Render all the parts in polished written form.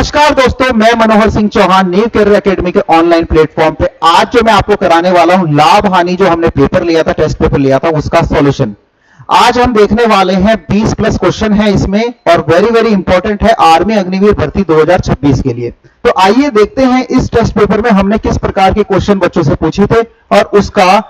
नमस्कार दोस्तों, मैं Manohar Singh Chauhan New Career Academy के ऑनलाइन प्लेटफॉर्म पे आज जो मैं आपको कराने वाला हूं लाभ हानि, जो हमने पेपर लिया था, टेस्ट पेपर लिया था, उसका सॉल्यूशन आज हम देखने वाले हैं। 20 प्लस क्वेश्चन है इसमें और वेरी वेरी इंपॉर्टेंट है आर्मी अग्निवीर भर्ती 2026 के लिए। तो आइए देखते हैं इस टेस्ट पेपर में हमने किस प्रकार के क्वेश्चन बच्चों से पूछे थे और उसका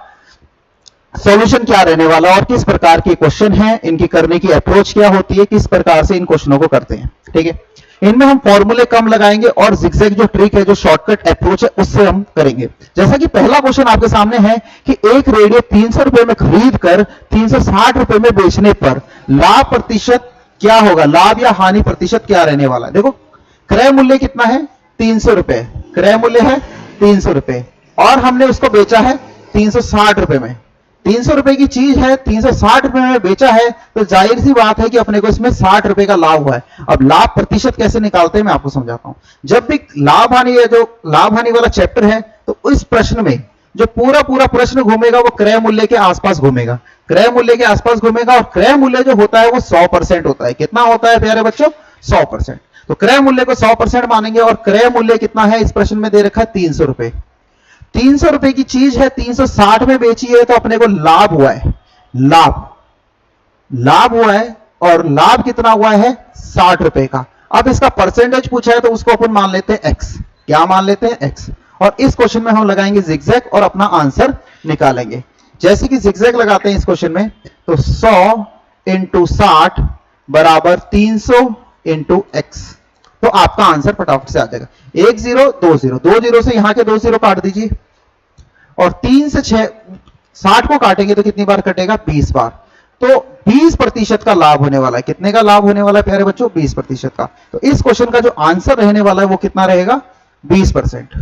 सॉल्यूशन क्या रहने वाला और किस प्रकार के क्वेश्चन हैं, इनकी करने की अप्रोच क्या होती है, किस प्रकार से इन क्वेश्चनों को करते हैं। ठीक है, इनमें हम फॉर्मूले कम लगाएंगे और जिगजैग जो ट्रिक है, जो शॉर्टकट अप्रोच है, उससे हम करेंगे। जैसा कि पहला क्वेश्चन आपके सामने है कि एक रेडियो 300 रुपए में खरीद कर 360 रुपए में बेचने पर लाभ प्रतिशत क्या होगा, लाभ या हानि प्रतिशत क्या रहने वाला है। देखो क्रय मूल्य कितना है, 300 रुपए, क्रय मूल्य है 300 रुपए और हमने उसको बेचा है 360 रुपए में। 300 रुपए की चीज है, 360 रुपए में बेचा है, तो जाहिर सी बात है कि अपने को इसमें 60 रुपए का लाभ हुआ है। अब लाभ प्रतिशत कैसे निकालते हैं मैं आपको समझाता हूं। जब भी लाभ हानि है, जो लाभ हानि वाला चैप्टर है, तो इस प्रश्न में जो पूरा प्रश्न घूमेगा वो क्रय मूल्य के आसपास घूमेगा, क्रय मूल्य के आसपास घूमेगा। और क्रय मूल्य जो होता है वो 100% होता है। कितना होता है प्यारे बच्चों, 100%। तो क्रय मूल्य को 100% मानेंगे और क्रय मूल्य कितना है इस प्रश्न में दे रखा है 300 रुपए। 300 रुपए की चीज है, 360 में बेची है, तो अपने को लाभ हुआ है, लाभ हुआ है और लाभ कितना हुआ है 60 रुपए का। अब इसका परसेंटेज पूछा है तो उसको अपन मान लेते हैं x। क्या मान लेते हैं x। और इस क्वेश्चन में हम लगाएंगे जिगजैग और अपना आंसर निकालेंगे। जैसे कि जिगजैग लगाते हैं इस क्वेश्चन में, तो 100 इंटू 60 बराबर 300 इंटू x। तो आपका आंसर फटाफट से आ जाएगा 1 0 2 0, 2 0 से यहां के 2 0 काट दीजिए और 3 से 6 60 को काटेंगे तो कितनी बार कटेगा, 20 बार। तो 20% का लाभ होने वाला है। कितने का लाभ होने वाला है प्यारे बच्चों, 20% का। तो इस क्वेश्चन का जो आंसर रहने वाला है वो कितना रहेगा, 20%।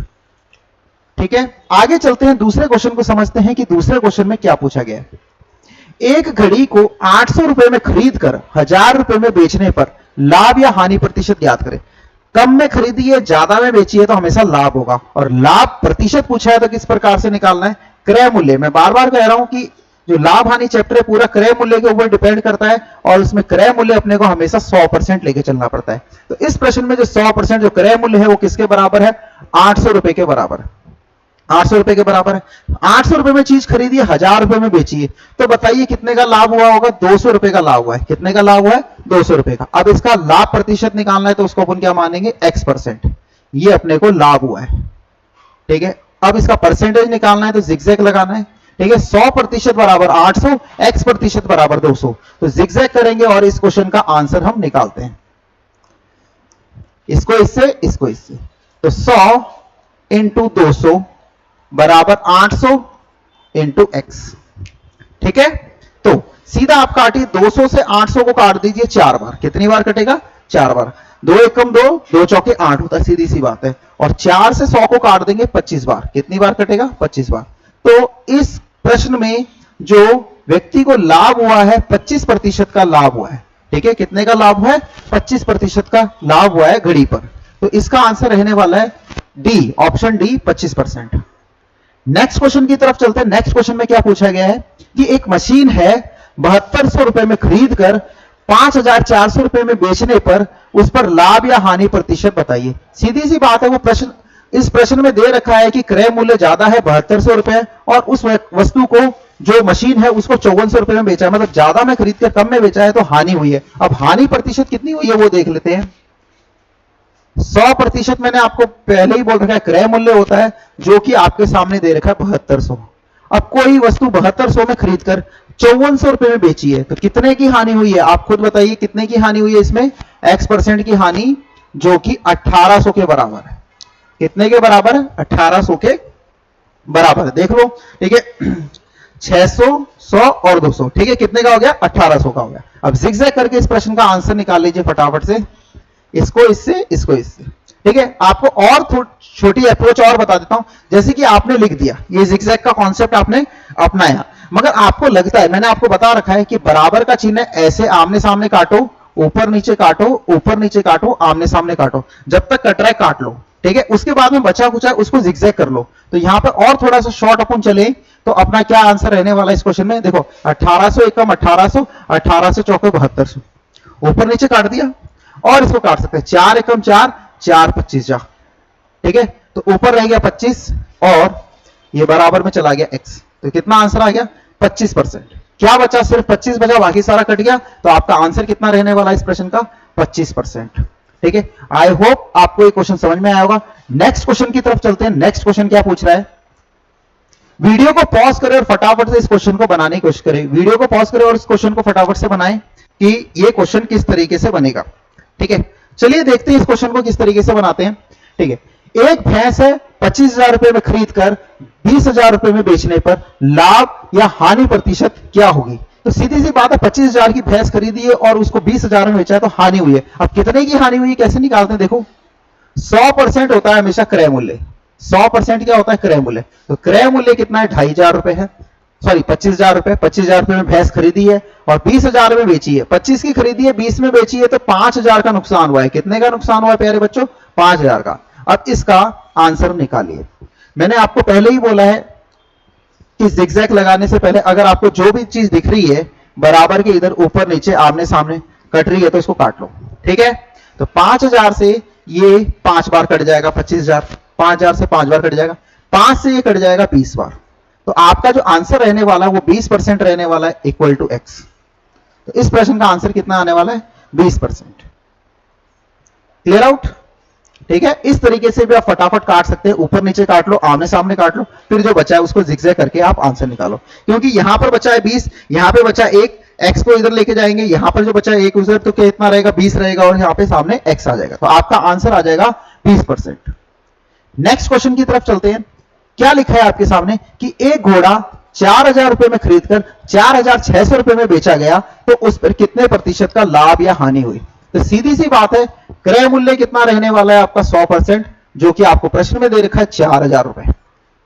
ठीक है, आगे चलते हैं, दूसरे क्वेश्चन को समझते हैं कि दूसरे क्वेश्चन में क्या पूछा गया है। एक घड़ी को 800 रुपए में खरीद कर 1000 रुपए में बेचने पर लाभ या हानि प्रतिशत ज्ञात करें। कम में खरीदी है, ज्यादा में बेची है, तो हमेशा लाभ होगा। और लाभ प्रतिशत पूछा है तो किस प्रकार से निकालना है, क्रय मूल्य। मैं बार बार कह रहा हूं कि जो लाभ हानि चैप्टर है पूरा क्रय मूल्य के ऊपर डिपेंड करता है और उसमें क्रय मूल्य अपने को हमेशा 100% लेके चलना पड़ता है। तो इस प्रश्न में जो 100% जो क्रय मूल्य है वो किसके बराबर है, 800 रुपए के बराबर। 800 रुपए के बराबर है। 800 रुपए में चीज खरीदी है, 1000 रुपए में बेची है, तो बताइए कितने का लाभ हुआ होगा, 200 रुपए का लाभ हुआ है। कितने का लाभ हुआ है, 200 रुपए का। अब इसका लाभ प्रतिशत निकालना है तो उसको अपन क्या मानेंगे, x%। ये अपने को लाभ हुआ है। ठीक है, अब इसका परसेंटेज निकालना है तो जिगजैग लगाना है। ठीक है, 100% बराबर 800, x% बराबर 200। तो जिगजैग करेंगे और इस क्वेश्चन का आंसर हम निकालते हैं। इसको इससे, इसको इससे, तो 100 इंटू 200 बराबर 800 इंटू x। ठीक है, तो सीधा आप काटिए, 200 से 800 को काट दीजिए 4 बार। कितनी बार कटेगा, 4 बार। 2 एकम 2, 2 चौके 8 होता है, सीधी सी बात है। और 4 से 100 को काट देंगे 25 बार। कितनी बार कटेगा, 25 बार। तो इस प्रश्न में जो व्यक्ति को लाभ हुआ है 25% का लाभ हुआ है। ठीक है, कितने का लाभ हुआ है, 25% का लाभ हुआ है घड़ी पर। तो इसका आंसर रहने वाला है D, option D, 25%। Next question की तरफ चलते हैं। नेक्स्ट क्वेश्चन में क्या पूछा गया है कि एक मशीन है 7200 रुपए में खरीद कर 5400 रुपए में बेचने पर उस पर लाभ या हानि प्रतिशत बताइए। सीधी सी बात है, वो प्रश्न इस प्रश्न में दे रखा है कि क्रय मूल्य ज्यादा है 7200 रुपए और उस वस्तु को, जो मशीन है, उसको 5400 रुपए में बेचा है, मतलब ज्यादा में खरीद कर कम में बेचा है, तो हानि हुई है। अब हानि प्रतिशत कितनी हुई है वो देख लेते हैं। 100% मैंने आपको पहले ही बोल रखा है क्रय मूल्य होता है, जो कि आपके सामने दे रखा है 7200। अब कोई वस्तु 7200 में खरीदकर 5400 रुपए में बेची है, तो कितने की हानि हुई है, आप खुद बताइए कितने की हानि हुई है इसमें, x% की हानि, जो कि 1800 के बराबर है। कितने के बराबर है, 1800 के बराबर है। देख लो, ठीक है, 600, 100 और 200। ठीक है, कितने का हो गया, 1800 का हो गया। अब जिगजैग करके इस प्रश्न का आंसर निकाल लीजिए फटाफट से। इसको इससे, इसको इससे। ठीक है, आपको और छोटी अप्रोच और बता देता हूं। जैसे कि आपने लिख दिया, ये जिगजैग का कॉन्सेप्ट आपने अपनाया, मगर आपको लगता है, मैंने आपको बता रखा है कि बराबर का चिन्ह ऐसे आमने सामने काटो, ऊपर नीचे काटो, ऊपर नीचे काटो, आमने सामने काटो, जब तक कट रहा है काट लो। ठीक है, उसके बाद में बचा कुचा उसको जिगजैग कर लो। तो यहां पे और थोड़ा सा शॉर्ट अपन चले तो अपना क्या आंसर रहने वाला है इस क्वेश्चन में, देखो 1800 एकम 1800, 1800 चौके 7200, ऊपर नीचे काट दिया। और इसको काट सकते हैं, 4 एकम 4, 4 25 जा, ठीक है। तो ऊपर रह गया 25 और ये बराबर में चला गया x, तो कितना आंसर आ गया 25%। क्या बचा, सिर्फ 25 बचा, बाकी सारा कट गया। तो आपका आंसर कितना रहने वाला है इस प्रश्न का 25%, ठीक है। आई होप आपको ये क्वेश्चन समझ में आया होगा। नेक्स्ट क्वेश्चन की तरफ चलते हैं। नेक्स्ट क्वेश्चन क्या पूछ रहा है, वीडियो को पॉज करें और फटाफट से इस क्वेश्चन को बनाने की कोशिश करें। वीडियो को पॉज करें और इस क्वेश्चन को फटाफट से बनाएं कि ये क्वेश्चन किस तरीके से बनेगा, ठीक है। चलिए देखते हैं इस क्वेश्चन को किस तरीके से बनाते हैं, ठीक है। एक भैंस है 25,000 रुपए में खरीद कर 20,000 रुपए में बेचने पर लाभ या हानि प्रतिशत क्या होगी। तो सीधी सी बात है, 25,000 की भैंस खरीदी है और उसको 20,000 में बेचा है, तो हानि हुई है। अब कितने की हानि हुई है कैसे निकालते हैं, देखो 100% होता है हमेशा क्रय मूल्य। 100% क्या होता है, क्रय मूल्य। तो क्रय मूल्य कितना है, 2,500 रुपए है, सॉरी 25,000 रुपए। 25,000 रुपए में भैंस खरीदी है और 20,000 में बेची है। 25 की खरीदी है, 20 में बेची है, तो 5,000 का नुकसान हुआ है। कितने का नुकसान हुआ है प्यारे बच्चों, 5,000 का। अब इसका आंसर निकालिए। मैंने आपको पहले ही बोला है कि जिगजैग लगाने से पहले अगर आपको जो भी चीज दिख रही है बराबर के इधर ऊपर नीचे आमने सामने कट रही है तो इसको काट लो, ठीक है। तो 5,000 से ये 5 बार कट जाएगा 25,000, 5,000 से 5 बार कट जाएगा, 5 से ये कट जाएगा 20 बार। तो आपका जो आंसर रहने वाला है वो 20% रहने वाला है, इक्वल टू x। तो इस प्रश्न का आंसर कितना आने वाला है, 20%। क्लियर आउट, ठीक है। इस तरीके से भी आप फटाफट काट सकते हैं, ऊपर नीचे काट लो, आमने सामने काट लो, फिर जो बचा है उसको जिगजैग करके आप आंसर निकालो। क्योंकि यहां पर बचा है 20, यहां पे बचा 1, x को इधर लेके जाएंगे, यहां पर जो बचा है 1 उधर, तो कितना रहेगा 20 रहेगा और यहां पे सामने x आ जाएगा। तो आपका आंसर आ जाएगा 20%। नेक्स्ट क्वेश्चन की तरफ चलते हैं। क्या लिखा है आपके सामने कि एक घोड़ा 4,000 रुपए में खरीदकर 4,600 रुपए में बेचा गया, तो उस पर कितने प्रतिशत का लाभ या हानि हुई। तो सीधी सी बात है, क्रय मूल्य कितना रहने वाला है आपका 100%, जो कि आपको प्रश्न में दे रखा है 4,000 रुपए।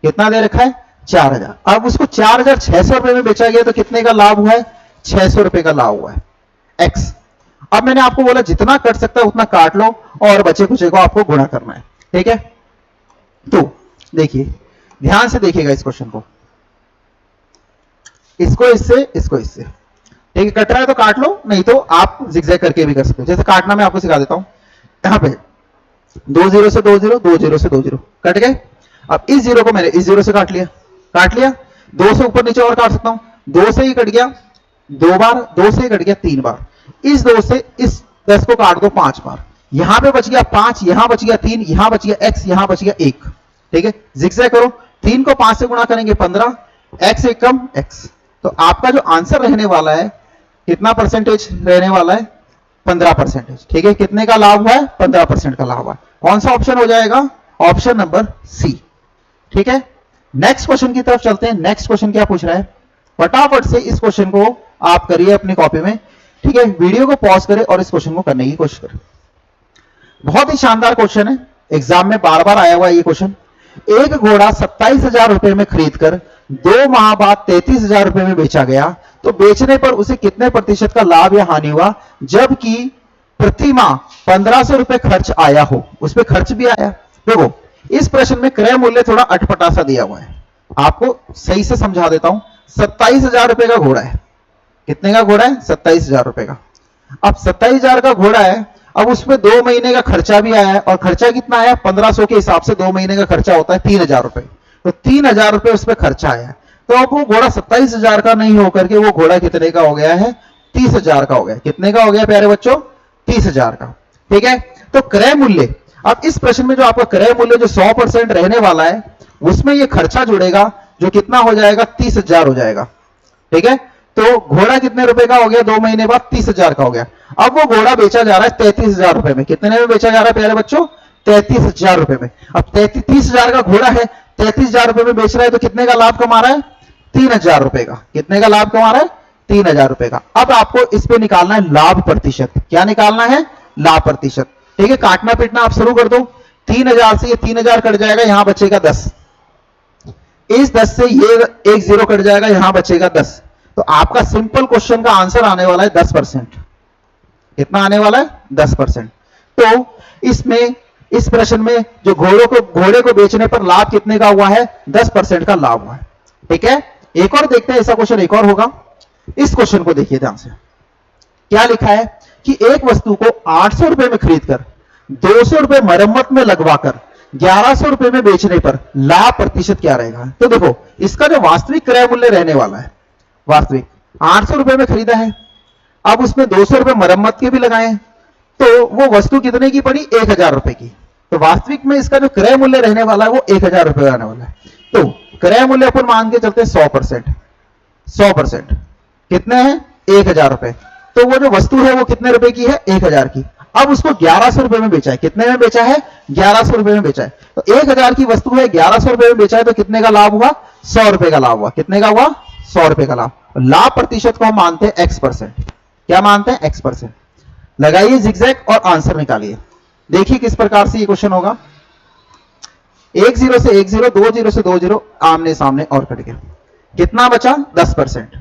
कितना दे रखा है, 4,000। अब उसको 4,600 रुपए में बेचा गया तो कितने का लाभ हुआ है, 600 रुपए का लाभ हुआ है, एक्स। अब मैंने आपको बोला जितना कट सकता है उतना काट लो और बचे कुचे को आपको गुणा करना है, ठीक है। तो देखिए, ध्यान से देखिएगा इस क्वेश्चन को, इसको इससे, इसको इससे, ठीक है। कट रहा है तो काट लो, नहीं तो आप जिगजैग करके भी कर सकते हो। जैसे काटना मैं आपको सिखा देता हूं। यहां पे 2 0 से 2 0, 2 0 से 2 0 कट गए। अब इस 0 को मैंने इस 0 से काट लिया, 2 से ऊपर नीचे और काट सकता हूं। 2 से ही कट गया 2 बार, 2 से ही कट गया 3 बार। इस 2 से इस 10 को काट दो 5 बार। यहां पे बच गया 5, यहां बच गया 3, यहां बच गया x, यहां बच गया 1, ठीक है। जिगजैग करो, 3 को 5 से गुणा करेंगे 15, x एक कम x। तो आपका जो आंसर रहने वाला है कितना परसेंटेज रहने वाला है, 15%, ठीक है। कितने का लाभ हुआ है, 15% का लाभ हुआ है। कौन सा ऑप्शन हो जाएगा, ऑप्शन नंबर सी, ठीक है। नेक्स्ट क्वेश्चन की तरफ चलते हैं। नेक्स्ट क्वेश्चन क्या पूछ रहा है, फटाफट से इस क्वेश्चन को आप करिए अपनी कॉपी में, ठीक है। वीडियो को पॉज करें और इस क्वेश्चन को करने की कोशिश करें। बहुत ही शानदार क्वेश्चन है, एग्जाम में बार बार आया हुआ है ये क्वेश्चन। एक घोड़ा 27,000 रुपए में खरीदकर 2 माह बाद 33,000 रुपए में बेचा गया, तो बेचने पर उसे कितने प्रतिशत का लाभ या हानि हुआ, जबकि प्रति माह 1,500 रुपए खर्च आया हो। उस पर खर्च भी आया। देखो इस प्रश्न में क्रय मूल्य थोड़ा अटपटा सा दिया हुआ है, आपको सही से समझा देता हूं। 27,000 रुपए का घोड़ा है। कितने का घोड़ा है, 27,000 रुपए का। अब 27,000 का घोड़ा है, अब उसमें 2 महीने का खर्चा भी आया है, और खर्चा कितना आया, 1,500 के हिसाब से 2 महीने का खर्चा होता है 3,000 रुपए। तो 3,000 रुपए उस पर खर्चा आया है। तो अब वो घोड़ा 27,000 का नहीं होकर के वो घोड़ा कितने का हो गया है, 30,000 का हो गया। कितने का हो गया प्यारे बच्चों, 30,000 का, ठीक है। तो क्रय मूल्य, अब इस प्रश्न में जो आपका क्रय मूल्य जो 100% रहने वाला है, उसमें ये खर्चा जुड़ेगा जो कितना हो जाएगा, 30,000 हो जाएगा, ठीक है। तो घोड़ा कितने रुपए का हो गया, 2 महीने बाद 30,000 का हो गया। अब वो घोड़ा बेचा जा रहा है 33,000 रुपए में। कितने में बेचा जा रहा है प्यारे बच्चों, 33,000 रुपए में। अब 30,000 का घोड़ा है, 33,000 रुपए में बेच रहा है, तो कितने का लाभ कमा रहा है, 3,000 रुपए का। कितने का लाभ कमा रहा है, 3,000 रुपए का। अब आपको इस पे निकालना है लाभ प्रतिशत। क्या निकालना है, लाभ प्रतिशत, ठीक है। काटना पीटना आप शुरू कर दो। 3,000 से ये 3,000 कट जाएगा, यहां बचेगा 10। इस 10 से ये 1 0 कट जाएगा, यहां बचेगा 10। तो आपका सिंपल क्वेश्चन का आंसर आने वाला है 10%। कितना आने वाला है, 10%। तो इसमें, इस प्रश्न में जो घोड़े को बेचने पर लाभ कितने का हुआ है, 10% का लाभ हुआ है, ठीक है। एक और देखते हैं, ऐसा क्वेश्चन एक और होगा। इस क्वेश्चन को देखिए ध्यान से। क्या लिखा है कि एक वस्तु को 800 रुपए में खरीदकर 200 रुपए मरम्मत में लगवाकर 1100 रुपए में बेचने पर लाभ प्रतिशत क्या रहेगा? तो देखो इसका जो वास्तविक क्रय मूल्य रहने वाला है, वास्तविक 800 रुपए में खरीदा है, अब उसमें 200 रुपए मरम्मत के भी लगाए, तो वो वस्तु कितने की पड़ी? 1000 रुपए की। तो वास्तविक में इसका जो क्रय मूल्य रहने वाला है वो 1000 रुपए रहने वाला है। तो क्रय मूल्य अपन मान के चलते हैं 100%। 100% कितने हैं? 1000 रुपए। तो वो जो वस्तु है वो कितने रुपए की है? 1000 की। अब उसको 1100 रुपए में बेचा है। कितने में बेचा है? 1100 रुपए में बेचा है। तो 1000 की वस्तु है, 1100 रुपए में बेचा है, तो कितने का लाभ हुआ? 100 रुपए का लाभ हुआ। कितने का हुआ? 100 रुपए का लाभ। लाभ प्रतिशत को हम मानते हैं x%। क्या मानते हैं? x%। लगाइए जिगजैग और आंसर निकालिए। देखिए किस प्रकार से ये क्वेश्चन होगा। 1 0 से 1 0, 2 0 से 2 0, आमने सामने और कट गया। कितना बचा? 10%।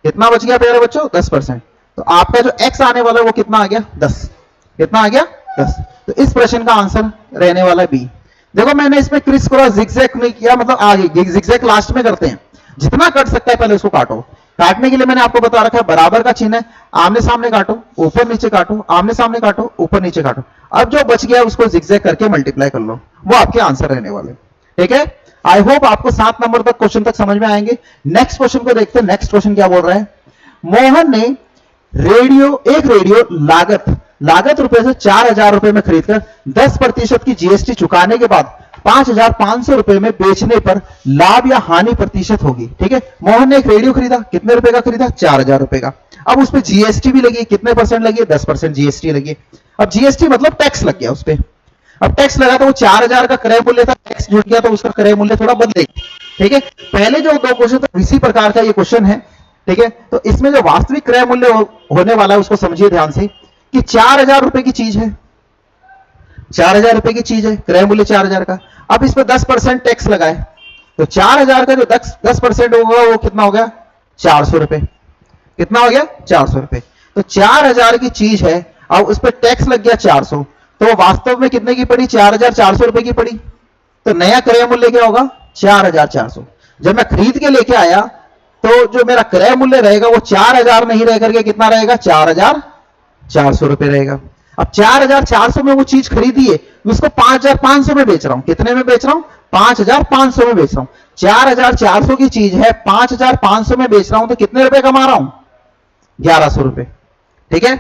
कितना बच गया प्यारे बच्चों? 10%। तो आपका जो x आने वाला है वो कितना आ गया? 10। कितना आ गया? 10। तो इस प्रश्न का आंसर रहने वाला है बी। देखो मैंने इसमें क्रिस क्रॉस जिगजैग नहीं किया, मतलब आगे जिगजैग लास्ट में करते हैं। जितना कट सकता है पहले उसको काटो। काटने के लिए मैंने आपको बता रखा है बराबर का चिन्ह है, आमने सामने काटो, ऊपर नीचे काटो, आमने सामने काटो, ऊपर नीचे काटो। अब जो बच गया उसको जिगजैग करके मल्टीप्लाई कर लो, वो आपके आंसर रहने वाले। ठीक है, आई होप आपको 7 नंबर तक क्वेश्चन तक समझ में आएंगे। नेक्स्ट क्वेश्चन को देखते हैं। नेक्स्ट क्वेश्चन क्या बोल रहा है? मोहन ने एक रेडियो लागत रुपए से 4000 रुपए में खरीदकर 10% की जीएसटी चुकाने के बाद 5500 रुपए में बेचने पर लाभ या हानि प्रतिशत होगी। ठीक है, मोहन ने एक रेडियो खरीदा। कितने रुपए का खरीदा? 4000 रुपए का। अब उस पर जीएसटी भी लगी। कितने परसेंट लगी? 10% जीएसटी लगी। अब जीएसटी मतलब टैक्स लग गया उस पर। अब टैक्स लगा तो वो 4000 का क्रय मूल्य था, टैक्स जुड़ गया तो उसका क्रय मूल्य थोड़ा बदलेगा। ठीक है, पहले जो 2 क्वेश्चन था इसी प्रकार का ये क्वेश्चन है। ठीक है, तो इसमें जो वास्तविक क्रय मूल्य होने वाला है उसको समझिए ध्यान से कि 4000 रुपए की चीज है, 4000 रुपए की चीज है, क्रय मूल्य 4000 का। अब इस पर 10% टैक्स लगाए तो 4000 का जो 10% होगा वो कितना हो गया? 400 रुपए। कितना हो गया? 400 रुपए। तो 4000 की चीज है और उस पर टैक्स लग गया 400, तो वास्तव में कितने की पड़ी? 4400 रुपए की पड़ी। तो नया क्रय मूल्य क्या होगा? 4400। जब मैं खरीद के लेके आया तो जो मेरा क्रय मूल्य रहेगा वो 4000 नहीं रह करके कितना रहेगा? 4400 रुपए रहेगा। अब 4400 में वो चीज खरीदी है, उसको 5500 में बेच रहा हूं। कितने में बेच रहा हूं? 5500 में बेच रहा हूं। 4400 की चीज है, 5500 में बेच रहा हूं, तो कितने रुपए कमा रहा हूं? 1100 रुपए। ठीक है,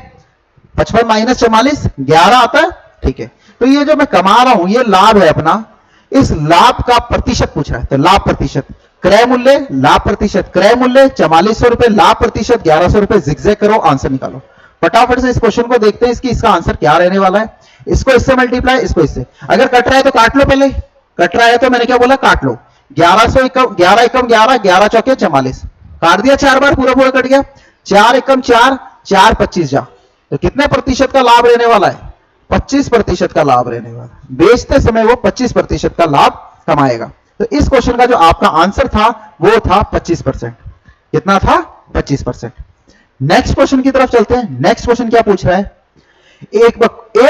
55 माइनस 44 11 आता है। ठीक है, तो ये जो मैं कमा रहा हूं ये लाभ है अपना। इस लाभ का प्रतिशत पूछ रहा है, तो लाभ प्रतिशत, क्रय मूल्य, लाभ प्रतिशत, क्रय मूल्य 4400 रुपए, लाभ प्रतिशत 1100 रुपए। जिगजैग करो, आंसर निकालो। फटाफट से इस क्वेश्चन को देखते हैं, इसका आंसर क्या रहने वाला है। इसको इससे मल्टीप्लाई, इसको इससे। अगर कट रहा है तो काट लो, पहले कट रहा है तो मैंने क्या बोला? काट लो। 1100 11 एकम 11, 11 चौके 44, काट दिया 4 बार, पूरा पूरा कट गया। 4 एकम 4, 4 25 जा, तो कितने प्रतिशत का लाभ रहने वाला है? 25% का लाभ रहने वाला है। बेचते समय वो 25% का लाभ कमाएगा। तो इस क्वेश्चन का जो आपका आंसर था वो था 25%। कितना था? 25%। नेक्स्ट क्वेश्चन की तरफ चलते हैं। नेक्स्ट क्वेश्चन क्या पूछ रहा है? एक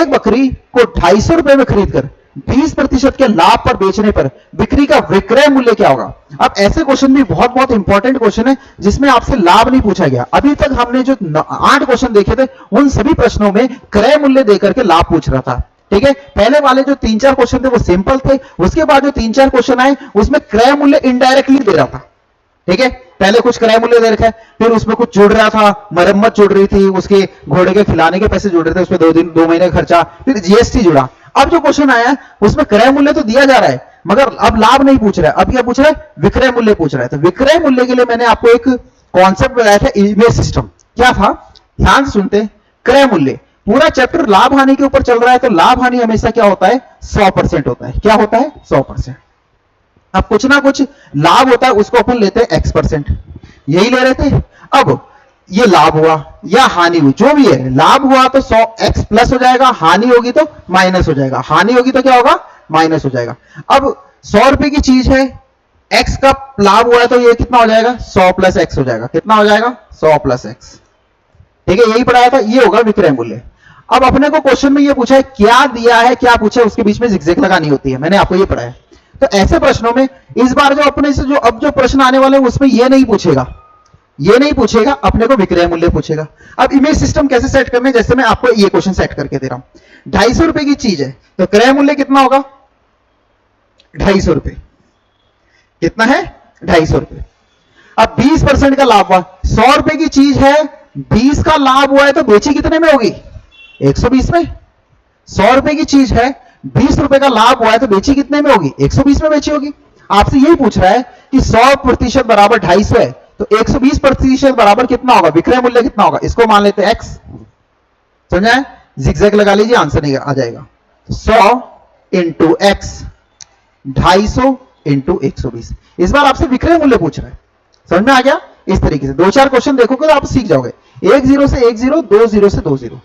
बकरी को 250 रुपए में खरीदकर 20% के लाभ पर बेचने पर बिक्री का विक्रय मूल्य क्या होगा? अब ऐसे क्वेश्चन भी बहुत इंपॉर्टेंट क्वेश्चन है जिसमें आपसे लाभ नहीं पूछा गया। अभी तक हमने जो 8 क्वेश्चन देखे थे उन सभी प्रश्नों में क्रय मूल्य देकर के लाभ पूछ रहा था। ठीक है, पहले वाले जो 3-4 क्वेश्चन थे वो सिंपल थे, उसके बाद जो 3-4 क्वेश्चन आए उसमें क्रय मूल्य इनडायरेक्टली दे रहा था। ठीक है, पहले कुछ क्रय मूल्य दे रखा है, फिर उसमें कुछ जुड़ रहा था, मरम्मत जुड़ रही थी, उसके घोड़े के खिलाने के पैसे जुड़ रहे थे, उसमें 2 महीने का खर्चा, फिर जीएसटी जुड़ा। अब जो क्वेश्चन आया है उसमें क्रय मूल्य तो दिया जा रहा है मगर अब लाभ नहीं पूछ रहा है। अब क्या पूछ रहा है? विक्रय मूल्य पूछ रहा है। तो विक्रय मूल्य के लिए मैंने आपको एक कॉन्सेप्ट बताया था, इमेज सिस्टम। क्या था? ध्यान से सुनते हैं। क्रय मूल्य, पूरा चैप्टर लाभ हानि के ऊपर चल रहा है, तो लाभ हानि हमेशा क्या होता है? 100% होता है। क्या होता है? 100%। अब कुछ ना कुछ लाभ होता है, उसको अपन लेते हैं x%, यही ले रहे थे। अब ये लाभ हुआ या हानि हुई, जो भी है, लाभ हुआ तो 100x प्लस हो जाएगा, हानि होगी तो माइनस हो जाएगा, हानि होगी तो क्या होगा? माइनस हो जाएगा। अब 100 रुपए की चीज है, x का लाभ हुआ है तो ये कितना हो जाएगा? 100 प्लस x हो जाएगा। कितना हो जाएगा? 100 प्लस x। ठीक है, यही पढ़ाया था, ये होगा विक्रय मूल्य। अब अपने को क्वेश्चन में ये पूछा है क्या दिया है, क्या पूछा है, उसके बीच में जिगजैग लगानी होती है, मैंने आपको ये पढ़ाया। तो ऐसे प्रश्नों में इस बार जो अपने से जो अब जो प्रश्न आने वाले हैं उसमें ये नहीं पूछेगा, ये नहीं पूछेगा, अपने को विक्रय मूल्य पूछेगा। अब इमेज सिस्टम कैसे सेट करने, जैसे मैं आपको ये क्वेश्चन सेट करके दे रहा हूं। 250 रुपए की चीज है तो क्रय मूल्य कितना होगा? 250 रुपए। कितना है? 250 रुपए। अब 20% का लाभ हुआ, 100 रुपए की चीज है, 20 का लाभ हुआ है तो बेची कितने में होगी? 120 में। 100 रुपए की चीज है, 20 रुपए का लाभ हुआ है तो बेची कितने में होगी? 120 में बेची होगी। आपसे यही पूछ रहा है कि 100% बराबर 250 है तो 120% बराबर कितना होगा? विक्रय मूल्य कितना होगा? इसको मान लेते हैं x। समझ आए? जिगजैग लगा लीजिए, आंसर नहीं आ जाएगा। 100 इंटू एक्स, 250 इंटू 120। इस बार आपसे विक्रय मूल्य पूछ रहा है। समझ में आ गया? इस तरीके से 2-4 क्वेश्चन देखोगे तो आप सीख जाओगे। 1 0 से 1 0, 2 0 से 2 0।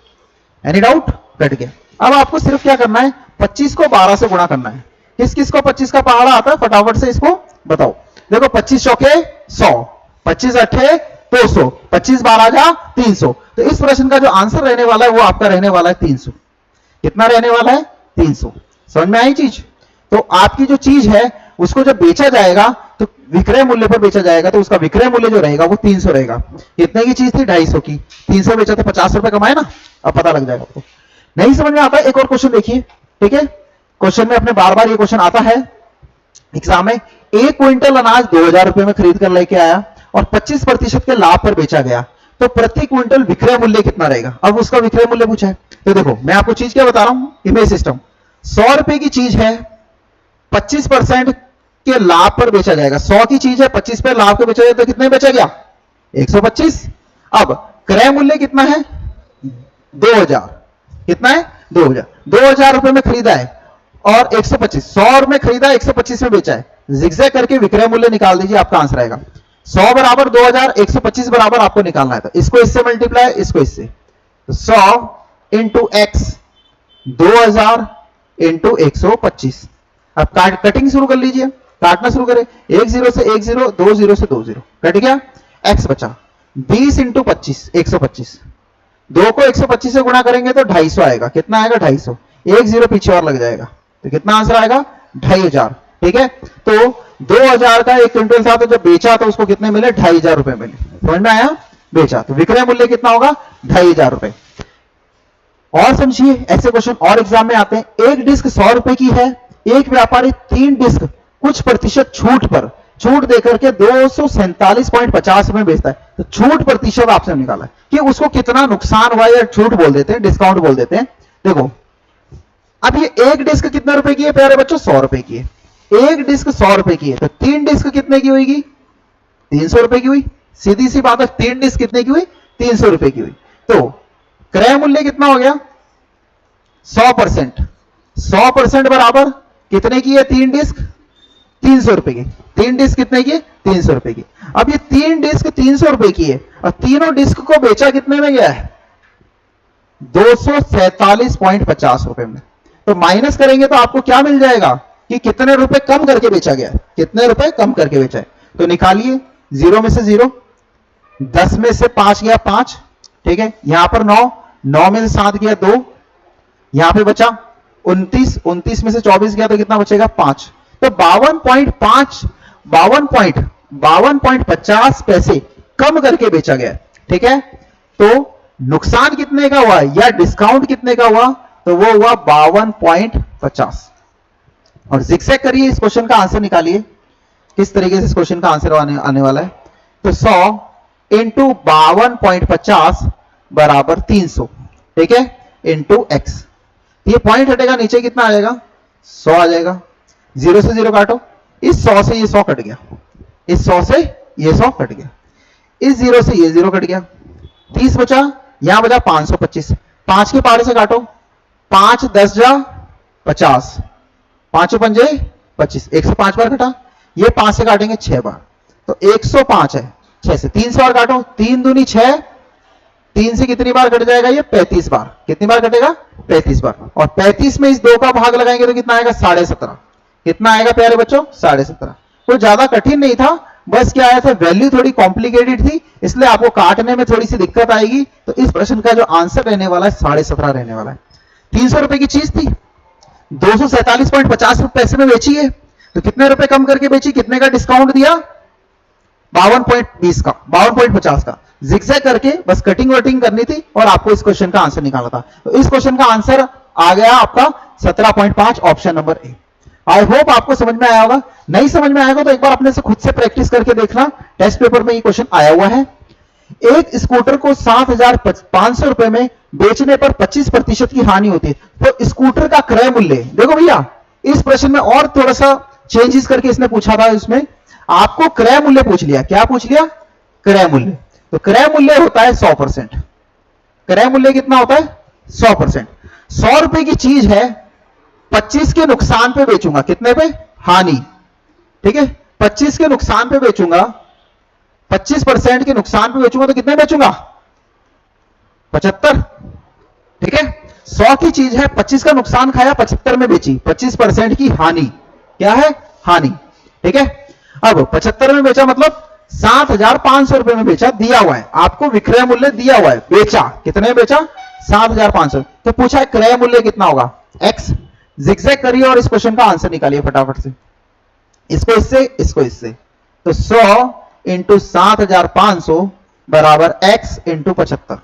Any doubt? कट गया। अब आपको सिर्फ क्या करना है? 25 को 12 से गुणा करना है। किस किस को 25 का पहाड़ा आता है? फटाफट से इसको बताओ। देखो 25 चौके 100, 25 अट्ठे 200, 25 12 जा 300। तो इस प्रश्न का जो आंसर रहने वाला है वो आपका रहने वाला है 300। कितना रहने वाला है? 300। समझ में आई चीज? तो आपकी जो चीज है उसको जब बेचा जाएगा तो विक्रय मूल्य पर बेचा जाएगा तो उसका विक्रय मूल्य जो रहेगा वो 300 रहेगा। कितने की चीज थी? 250 की। 300 बेचा तो 50 रुपए कमाए ना। अब पता लग जाएगा आपको। नहीं समझ में आता? एक और क्वेश्चन देखिए, ठीक है? क्वेश्चन में अपने बार बार ये क्वेश्चन आता है एग्जाम में। 1 क्विंटल अनाज 2000 रुपए में खरीद कर लेके आया और 25% के लाभ पर बेचा गया तो प्रति क्विंटल विक्रय मूल्य कितना रहेगा? अब उसका विक्रय मूल्य पूछा है। तो देखो मैं आपको चीज क्या बता रहा हूं, इमेज सिस्टम। 100 रुपए की चीज है, 25% के लाभ पर बेचा जाएगा। 100 की चीज है, 25 पे लाभ पे बेचा जाएगा तो कितने बेचा गया? 125। अब क्रय मूल्य कितना है? 2000। कितना है? 2000। 2000 रुपए में खरीदा है और 125, 100 में खरीदा, 125 में बेचा है। जिगजैग करके विक्रय मूल्य निकाल दीजिए, आपका आंसर आएगा 100 बराबर 2000, 125 बराबर आपको निकालना है। तो इसको इससे मल्टीप्लाई, इसको इससे। तो 100 इंटू एक्स, 2000 इंटू 125। अब कटिंग शुरू कर लीजिए, काटना शुरू करें। 1 0 से 1 0, 2 0 से 2 0, कट गया। एक्स बचा 20 इंटू 25, 125। 2 को 125 से गुणा करेंगे तो 250 आएगा। कितना आएगा? 250। 1 0 पीछे और लग जाएगा तो कितना आंसर आएगा? 2500। ठीक है? तो 2000 का 1 क्विंटल था तो जब बेचा तो उसको कितने मिले? 2500 रुपए मिले। समझ में आया? बेचा तो विक्रय मूल्य कितना होगा? 2500 रुपए। और समझिए, ऐसे क्वेश्चन और एग्जाम में आते हैं। एक डिस्क 100 रुपए की है, एक व्यापारी 3 डिस्क कुछ प्रतिशत छूट देकर के 247.50 रुपए बेचता है। तो छूट प्रतिशत आपसे निकाला है कि उसको कितना नुकसान हुआ, या छूट बोल देते हैं, डिस्काउंट बोल देते हैं। देखो अब ये एक डिस्क कितने रुपए की है प्यारे बच्चों? 100 रुपए की है। एक डिस्क 100 रुपए की है तो 3 डिस्क कितने की होगी? 300 रुपए की हुई। सीधी सी बात है, 3 डिस्क कितने की हुई? 300 रुपए की हुई। तो क्रय मूल्य कितना हो गया? 100%। 100% बराबर कितने की है? 3 डिस्क 300 रुपए की। 3 डिस्क कितने की? 300 रुपए की। अब ये 3 डिस्क 300 रुपए की है और तीनों डिस्क को बेचा कितने में गया है? 247.50 रुपए में। तो माइनस करेंगे तो आपको क्या मिल जाएगा कि कितने रुपए कम करके बेचा गया है? कितने रुपए कम करके बेचा है? तो निकालिए। 0 में से 0, 10 में से 5 गया 5। ठीक है? यहां पर 9, 9 में से 7 गया 2, यहां पे बचा 29, 29 में से 24 गया तो कितना बचेगा? 5। तो 52.50 पैसे कम करके बेचा गया। ठीक है? तो नुकसान कितने का हुआ या डिस्काउंट कितने का हुआ? तो वो हुआ 52.50। और जिगजैग करिए, इस क्वेश्चन का आंसर निकालिए। किस तरीके से इस क्वेश्चन का आंसर आने वाला है? तो 100 इंटू 52.50 बराबर 300। ठीक है? Into x. ये पॉइंट हटेगा, नीचे कितना आ जाएगा? 100 आ जाएगा। 0 से 0 काटो, इस 100 से ये 100 कट गया, इस 100 से ये 100 कट गया, इस 0 से ये 0 कट गया। 30 बचा, यहां बचा 525। 5 के पारे से काटो, 5 10 जा 50, 5 पंजे 25, 105 बार कटा। ये 5 से काटेंगे 6 बार तो 105 है। 6 से 3 बार काटो, 3 दूनी 6, 3 से कितनी बार कट जाएगा? ये 35 बार। कितनी बार कटेगा? 35 बार। और 35 में इस 2 का भाग लगाएंगे तो कितना आएगा? 17.5। कितना आएगा प्यारे बच्चों? 17.5। कोई ज्यादा कठिन नहीं था, बस क्या आया था, वैल्यू थोड़ी कॉम्प्लिकेटेड थी, इसलिए आपको काटने में थोड़ी सी दिक्कत आएगी। तो इस प्रश्न का जो आंसर रहने वाला है 17.5 रहने वाला है। 300 रुपए की चीज थी, 247.50 पैसे में बेची है, तो कितने रुपए कम करके बेची? कितने का डिस्काउंट दिया? 52.20 का, 52.50 का जिगजैग करके बस कटिंग वटिंग करनी थी और आपको इस क्वेश्चन का आंसर निकालना था। तो इस क्वेश्चन का आंसर आ गया आपका 17.5, option number A. I hope आपको समझ में आया होगा। नहीं समझ में आएगा तो एक बार अपने से खुद से प्रैक्टिस करके देखना, टेस्ट पेपर में ये क्वेश्चन आया हुआ है। एक स्कूटर को 7,500 रुपए में बेचने पर 25% की हानि होती है, तो स्कूटर का क्रय मूल्य, देखो भैया इस प्रश्न में और थोड़ा सा चेंजेस करके इसने पूछा था, इसमें आपको क्रय मूल्य पूछ लिया। क्या पूछ लिया? क्रय मूल्य। तो क्रय मूल्य होता है 100%। क्रय मूल्य कितना होता है? 100%। 100 रुपए की चीज है, 25 के नुकसान पे बेचूंगा, कितने पे? हानि, ठीक है। 25 के नुकसान पे बेचूंगा, 25% के नुकसान पे बेचूंगा तो कितने बेचूंगा? 75, ठीक है। 100 की चीज है, 25 का नुकसान खाया, 75 में बेची, 25% की हानि। क्या है? हानि, ठीक है। अब 75 में बेचा मतलब 7,500 रुपए में बेचा, दिया हुआ है आपको, विक्रय मूल्य दिया हुआ है, बेचा, कितने बेचा? 7,500। तो पूछा है क्रय मूल्य कितना होगा? एक्स। जिगजैग करिए और इस क्वेश्चन का आंसर निकालिए फटाफट से, इसको इससे, इसको इससे। तो 100 इंटू 7,500 बराबर x इंटू 75,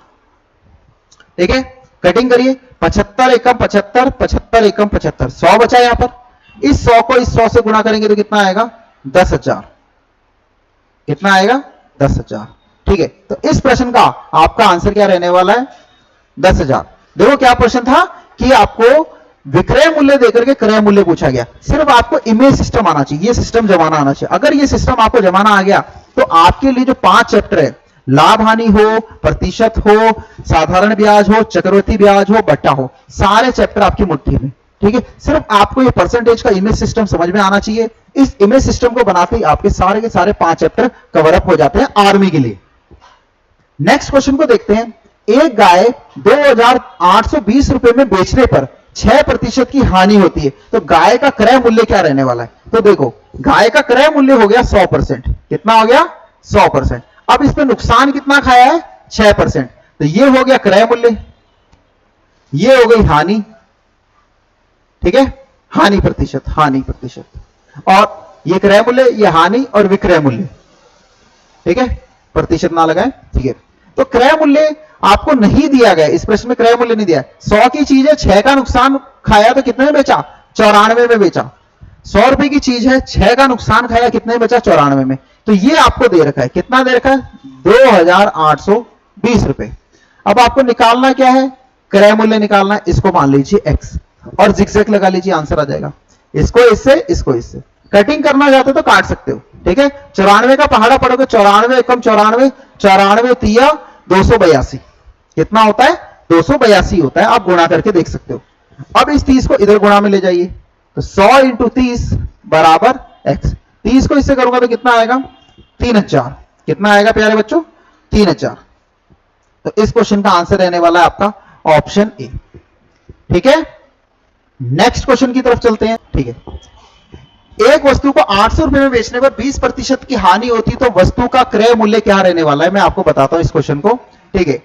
ठीक है। कटिंग करिए, 75 एकम 75, 75 एकम 75, 100 बचा यहां पर। इस 100 को इस 100 से गुणा करेंगे तो कितना आएगा? 10,000। कितना आएगा? 10,000, ठीक है। तो इस प्रश्न का आपका आंसर क्या रहने वाला है? 10,000। देखो क्या प्रश्न था कि आपको विक्रय मूल्य देकर के क्रय मूल्य पूछा गया, सिर्फ आपको इमेज सिस्टम आना चाहिए, ये सिस्टम जमाना आना चाहिए। अगर ये सिस्टम आपको जमाना आ गया तो आपके लिए जो 5 चैप्टर है, लाभ हानि हो, प्रतिशत हो, साधारण ब्याज हो, चक्रवृद्धि ब्याज हो, बट्टा हो, सारे चैप्टर आपकी मुट्ठी में, ठीक है। सिर्फ आपको ये परसेंटेज का इमेज सिस्टम समझ में आना चाहिए। इस इमेज सिस्टम को बनाते ही आपके सारे के सारे 5 चैप्टर कवर अप हो जाते हैं आर्मी के लिए। नेक्स्ट क्वेश्चन को देखते हैं। एक गाय 2,820 रुपए में बेचने पर 6% की हानि होती है, तो गाय का क्रय मूल्य क्या रहने वाला है? तो देखो गाय का क्रय मूल्य हो गया 100%। कितना हो गया? 100%। अब इस पे नुकसान कितना खाया है? 6%। तो ये हो गया क्रय मूल्य, ये हो गई हानि, ठीक है। हानि प्रतिशत, हानि प्रतिशत, और ये क्रय मूल्य, ये हानि और विक्रय मूल्य, ठीक है। प्रतिशत ना लगाए, ठीक है। तो क्रय मूल्य आपको नहीं दिया गया, इस प्रश्न में क्रय मूल्य नहीं दिया। 100 की चीज है, 6 का नुकसान खाया तो कितने में बेचा? 94 में बेचा। 100 रुपए की चीज है, 6 का नुकसान खाया, कितने में बेचा? 94 में। तो ये आपको दे रखा है, कितना दे रखा है? 2,820 रुपए। अब आपको निकालना क्या है? क्रय मूल्य निकालना है। इसको मान लीजिए x और जिगजैग लगा लीजिए, आंसर आ जाएगा। इसको इससे, इसको इससे। कटिंग करना चाहते तो काट सकते हो, ठीक है। 94 का पहाड़ा पड़ोगे, 94 एकम 94, 94 तिया 282, कितना होता है? 282 होता है। आप गुणा करके देख सकते हो। अब इस 30 को इधर गुणा में ले जाइए, तो 100 इंटू 30 बराबर x। 30 को इससे करूंगा तो कितना आएगा? 3,000। कितना आएगा प्यारे बच्चों? 3,000। तो इस क्वेश्चन का आंसर रहने वाला है आपका ऑप्शन ए, ठीक है। नेक्स्ट क्वेश्चन की तरफ चलते हैं, ठीक है। एक वस्तु को 800 रुपए में बेचने पर 20% की हानि होती है, तो वस्तु का क्रय मूल्य क्या रहने वाला है? मैं आपको बताता हूं इस क्वेश्चन को, ठीक है।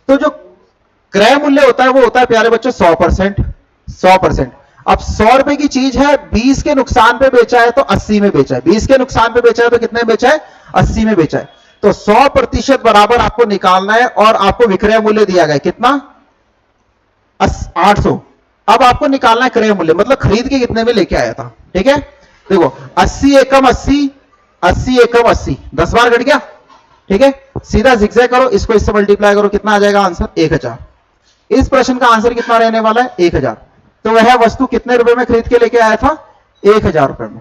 तो जो क्रय मूल्य होता है वो होता है प्यारे बच्चों 100%। 100%। अब 100 रुपए की चीज है, 20 के नुकसान पे बेचा है तो 80 में बेचा है, 20 के नुकसान पे बेचा है तो कितने में बेचा है? 80 में बेचा है। तो 100% बराबर आपको निकालना है और आपको विक्रय मूल्य दिया गया कितना? 800। अब आपको निकालना है क्रय मूल्य, मतलब खरीद के कितने में लेके आया था, ठीक है। देखो 80 एकम 80, 80 एकम 80, 10 बार घट गया, ठीक है। सीधा जिगजैग करो, इसको इससे मल्टीप्लाई करो, कितना आ जाएगा आंसर? 1,000। इस प्रश्न का आंसर कितना रहने वाला है? 1,000। तो वह वस्तु कितने रुपए में खरीद के लेके आया था? 1,000 रुपए में।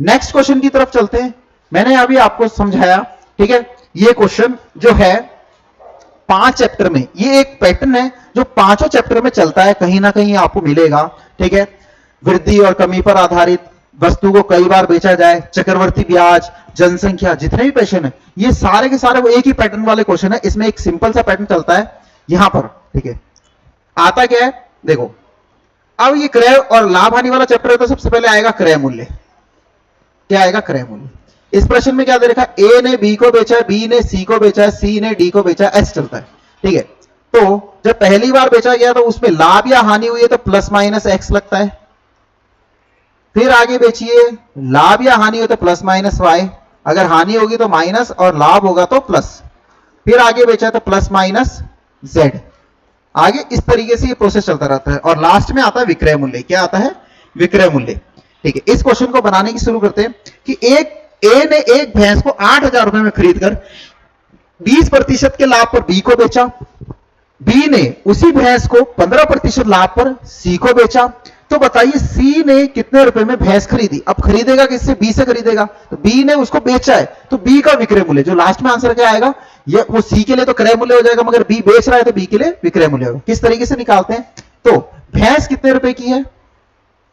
नेक्स्ट क्वेश्चन की तरफ चलते हैं। मैंने अभी आपको समझाया, ठीक है। ये क्वेश्चन जो है 5 चैप्टर में, ये एक पैटर्न है जो 5 चैप्टर में चलता है, कहीं ना कहीं आपको मिलेगा, ठीक है। वृद्धि और कमी पर आधारित, वस्तु को कई बार बेचा जाए, चक्रवर्ती ब्याज, जनसंख्या, जितने भी क्वेश्चन है ये सारे के सारे वो एक ही पैटर्न वाले क्वेश्चन है। इसमें एक सिंपल सा पैटर्न चलता है यहां पर, ठीक है। आता क्या है देखो, अब ये क्रय और लाभ हानि वाला चैप्टर है तो सबसे पहले आएगा क्रय मूल्य। क्या आएगा? क्रय मूल्य। इस प्रश्न में क्या दे रखा है? ए ने बी को बेचा है, बी ने सी को बेचा है, सी ने डी को बेचा है, एस चलता है, ठीक है। तो जब पहली बार बेचा गया तो उसमें लाभ या हानि हुई है तो प्लस माइनस एक्स लगता है। फिर आगे बेचिए, लाभ या हानि हो तो प्लस माइनस वाई, अगर हानि होगी तो माइनस और लाभ होगा तो प्लस, फिर आगे बेचा तो प्लस माइनस जेड, आगे इस तरीके से ये प्रोसेस चलता रहता है और लास्ट में आता है विक्रय मूल्य। क्या आता है? विक्रय मूल्य। ठीक है, इस क्वेश्चन को बनाने की शुरू करते हैं कि एक ए ने एक भैंस को 8,000 रुपए में खरीदकर 20% के लाभ पर बी को बेचा, बी ने उसी भैंस को 15% लाभ पर सी को बेचा। तो बताइए सी ने कितने रुपए में भैंस खरीदी? अब खरीदेगा किससे? बी से खरीदेगा, तो बी ने उसको बेचा है तो बी का विक्रय मूल्य, जो लास्ट में आंसर क्या आएगा, ये वो सी के लिए तो क्रय मूल्य हो जाएगा, मगर बी बेच रहा है तो बी के लिए विक्रय मूल्य होगा। किस तरीके से निकालते हैं? तो भैंस कितने रुपए की है?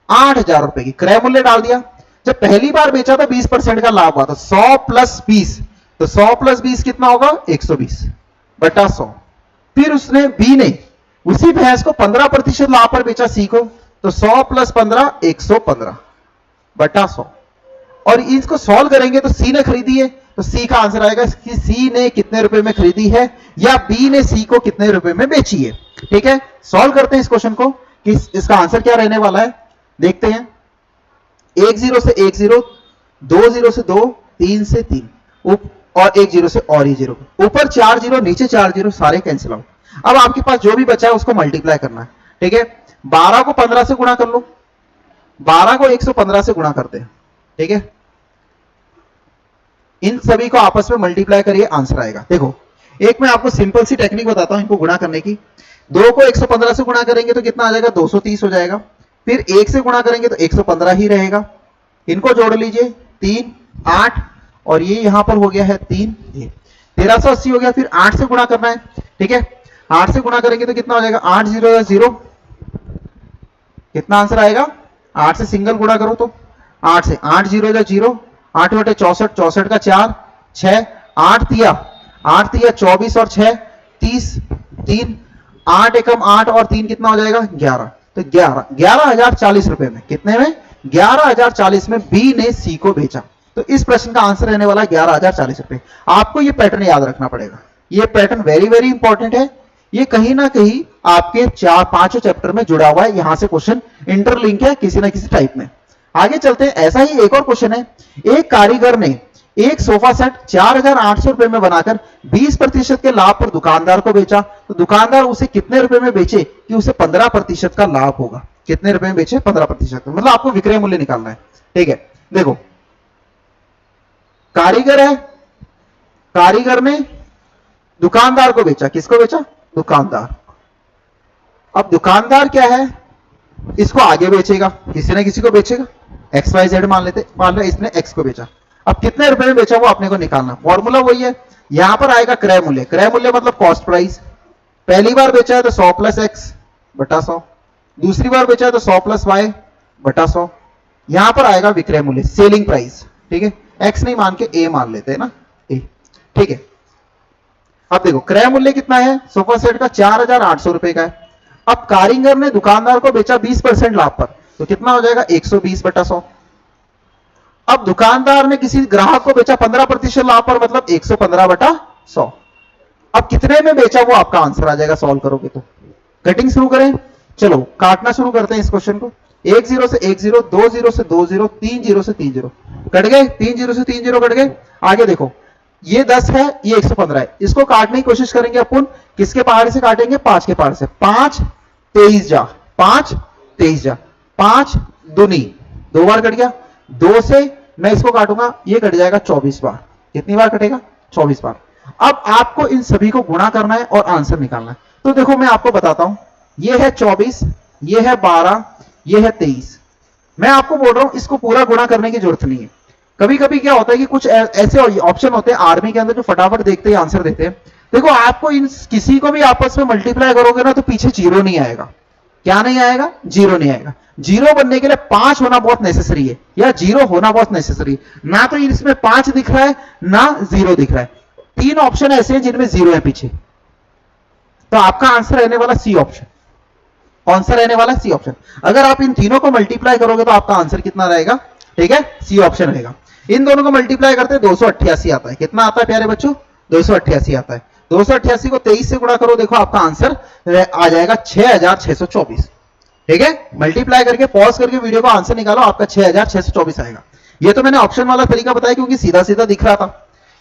8,000 रुपए की, क्रय मूल्य डाल दिया। जब पहली बार बेचा तो 20% का लाभ हुआ, तो 100 प्लस 20, तो 100 प्लस 20 कितना होगा? 120 बटा 100। फिर उसने बी ने उसी भैंस को 15% लाभ पर बेचा सी को, तो 100 प्लस 15 115 बटा 100। और इसको सॉल्व करेंगे तो सी ने खरीदी है, तो सी का आंसर आएगा कि सी ने कितने रुपए में खरीदी है या बी ने सी को कितने रुपए में बेची है। ठीक है, सॉल्व करते हैं इस क्वेश्चन को कि इसका आंसर क्या रहने वाला है। देखते हैं, 1 0 से 1 0, 2 0 से 2, 3 से 3 और 1 0 से और 0, ऊपर 4 0 नीचे 4 0, सारे कैंसिल आउट। अब आपके पास जो भी बचा है उसको मल्टीप्लाई करना है। ठीक है, 12 को 15 से गुणा कर लो, 12 को 115 से गुणा करते हैं। ठीक है, इन सभी को आपस में मल्टीप्लाई करिए, आंसर आएगा। देखो, एक मैं आपको सिंपल सी टेक्निक बताता हूं इनको गुणा करने की। 2 को 115 से गुणा करेंगे तो कितना आ जाएगा? 230 हो जाएगा। फिर 1 से गुणा करेंगे तो 115 ही रहेगा। इनको जोड़ लीजिए, 3 8 और ये यहां पर हो गया है 3 1380 हो गया। फिर 8 से गुणा करना है। ठीक है, 8 से गुणा करेंगे तो कितना हो जाएगा? 8 0 या 0, कितना आंसर आएगा? 8 से सिंगल गुणा करो तो 8 से 8 0 या 0, 8 बटे 64, 64 का 4 6, 8 तिया 24 और 6 30, 3 8 एकम 8 और 3 कितना हो जाएगा? 11। तो 11,040 रुपए में, कितने में? 11,040 में बी ने सी को बेचा। तो इस प्रश्न का आंसर रहने वाला है 11,040 रुपए। आपको ये पैटर्न याद रखना पड़ेगा, ये पैटर्न वेरी वेरी इंपॉर्टेंट है। ये कहीं ना कहीं आपके 4-5 चैप्टर में जुड़ा हुआ है, यहां से क्वेश्चन इंटरलिंक है किसी ना किसी टाइप में। आगे चलते हैं, ऐसा ही एक और क्वेश्चन है। एक कारीगर ने एक सोफा सेट 4,800 रुपए में बनाकर 20% के लाभ पर दुकानदार को बेचा, तो दुकानदार उसे कितने रुपए में बेचे कि उसे 15% का लाभ होगा? कितने रुपए में बेचे? 15%। मतलब आपको विक्रय मूल्य निकालना है। ठीक है, देखो, कारीगर है, कारीगर ने दुकानदार को बेचा। किसको बेचा? दुकानदार। अब दुकानदार क्या है? इसको आगे बेचेगा, किसी ना किसी को बेचेगा, XYZ मान लेते, मान लो इसने X को बेचा। अब कितने रुपए में बेचा वो अपने को निकालना। फॉर्मूला वही है, यहां पर आएगा क्रय मूल्य। क्रय मूल्य मतलब कॉस्ट प्राइस। पहली बार बेचा है तो 100 प्लस एक्स बटा 100, दूसरी बार बेचा है तो 100 प्लस वाई बटा 100। यहां पर आएगा विक्रय मूल्य, सेलिंग प्राइस। ठीक है, एक्स नहीं मान के ए मान लेते हैं ना, ए। ठीक है, अब देखो क्रय मूल्य कितना है सोफा सेट का? 4,800 रुपए का है। अब कारीगर ने दुकानदार को बेचा 20% लाभ पर, तो कितना हो जाएगा? 120 बटा 100। अब दुकानदार ने किसी ग्राहक को बेचा 15% लाभ पर, मतलब 115 बटा 100। अब कितने में बेचा वो आपका आंसर आ जाएगा सॉल्व करोगे तो। कटिंग शुरू करें, चलो काटना शुरू करते हैं इस क्वेश्चन को। 1 0 से 1 0, 2 0 से 2 0, 3 0 से 3 0, कट गए। 3 0 से 3 0 कट गए। आगे देखो, ये 10 है, ये 115 है। इसको काटने की कोशिश करेंगे अपन, किसके पहाड़ से काटेंगे? 5 के पहाड़ से। 5 23 जा, 5 23 जा, 5 दूनी, 2 बार कट गया। 2 से मैं इसको काटूंगा, ये कट जाएगा 24 बार। कितनी बार कटेगा? 24 बार। अब आपको इन सभी को गुणा करना है और आंसर निकालना है। तो देखो मैं आपको बताता हूं, ये है 24, ये है 12, ये है 23। मैं आपको बोल रहा हूं इसको पूरा गुणा करने की जरूरत नहीं है। कभी कभी क्या होता है कि कुछ ऐसे ऑप्शन होते हैं आर्मी के अंदर जो फटाफट देखते ही आंसर देते हैं। देखो आपको इन किसी को भी आपस में मल्टीप्लाई करोगे ना तो पीछे 0 नहीं आएगा। क्या नहीं आएगा? 0 नहीं आएगा। 0 बनने के लिए 5 होना बहुत नेसेसरी है, या 0 होना बहुत नेसेसरी है। ना तो इसमें 5 दिख रहा है, ना 0 दिख रहा है। 3 ऑप्शन ऐसे हैं जिनमें 0 है पीछे, तो आपका आंसर रहने वाला सी ऑप्शन। कौन सा रहने वाला? C option. अगर आप इन तीनों को मल्टीप्लाई करोगे तो आपका आंसर कितना रहेगा? ठीक है, सी ऑप्शन रहेगा। इन दोनों को मल्टीप्लाई करते 288 आता है। कितना आता है प्यारे बच्चों? 288 आता है। 288 को 23 से गुणा करो, देखो आपका आंसर आ जाएगा 6,624। ठीक है, मल्टीप्लाई करके पॉज करके वीडियो को आंसर निकालो, आपका 6,624 आएगा। ये तो मैंने ऑप्शन वाला तरीका बताया क्योंकि सीधा सीधा दिख रहा था,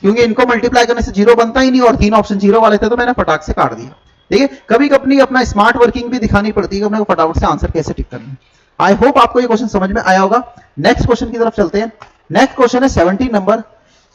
क्योंकि इनको मल्टीप्लाई करने से जीरो बनता ही नहीं और 3 ऑप्शन जीरो वाले थे तो मैंने फटाक से काट दिया। ठीक है, कभी कभी अपना स्मार्ट वर्किंग भी दिखानी पड़ती है कि अपने को फटाफट से आंसर कैसे टिक करना है। आई होप आपको ये क्वेश्चन समझ में आया होगा। नेक्स्ट क्वेश्चन की तरफ चलते हैं। नेक्स्ट क्वेश्चन है 17 नंबर।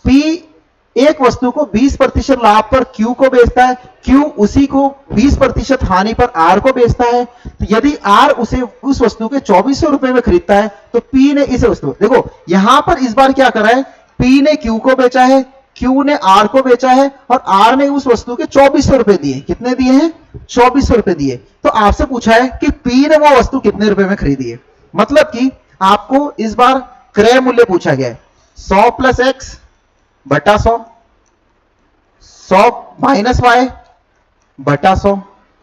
पी एक वस्तु को 20% लाभ पर क्यू को बेचता है, क्यू उसी को 20% हानि पर आर को बेचता है। तो यदि आर उसे उस वस्तु के 2400 रुपए में खरीदता है तो पी ने इस वस्तु, देखो यहां पर इस बार क्या करा है, पी ने क्यू को बेचा है, क्यू ने आर को बेचा है और आर ने उस वस्तु के 2400 रुपए दिए। कितने दिए हैं? 2400 रुपए दिए। तो आपसे पूछा है कि पी ने वो वस्तु कितने रुपए में खरीदी है। मतलब कि आपको इस बार क्रय मूल्य पूछा गया है 100 प्लस एक्स बटा 100, 100 माइनस वाई बटा 100।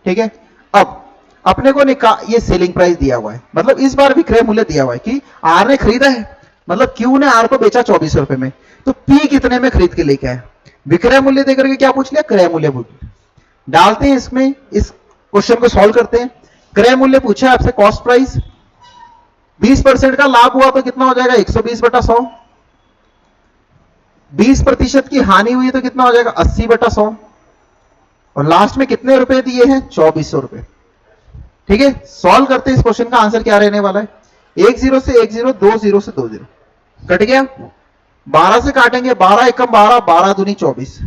ठीक है, अब अपने को ये सेलिंग प्राइस दिया हुआ है, मतलब इस बार विक्रय मूल्य दिया हुआ है कि आर ने खरीदा है, मतलब क्यू ने आर को बेचा 2400 रुपए में, तो पी कितने में खरीद के लेके आए। विक्रय मूल्य देकर के क्या पूछ लिया? क्रय मूल्य पूछ लिया। डालते हैं इसमें, इस क्वेश्चन को सॉल्व करते हैं। क्रय मूल्य पूछा है आपसे, कॉस्ट प्राइस 20% का लाभ हुआ तो कितना हो जाएगा? 120 बटा 100। 20% की हानि हुई तो कितना हो जाएगा? 80 बटा 100। और लास्ट में कितने रुपए दिए हैं? 2400 रुपए। ठीक है, सॉल्व करते हैं। इस क्वेश्चन का आंसर क्या रहने वाला है? 1 0 से 1 0, 2 0 से 2 0, कट गया। 12 से काटेंगे, 12 एकम 12, 12 दूनी 24,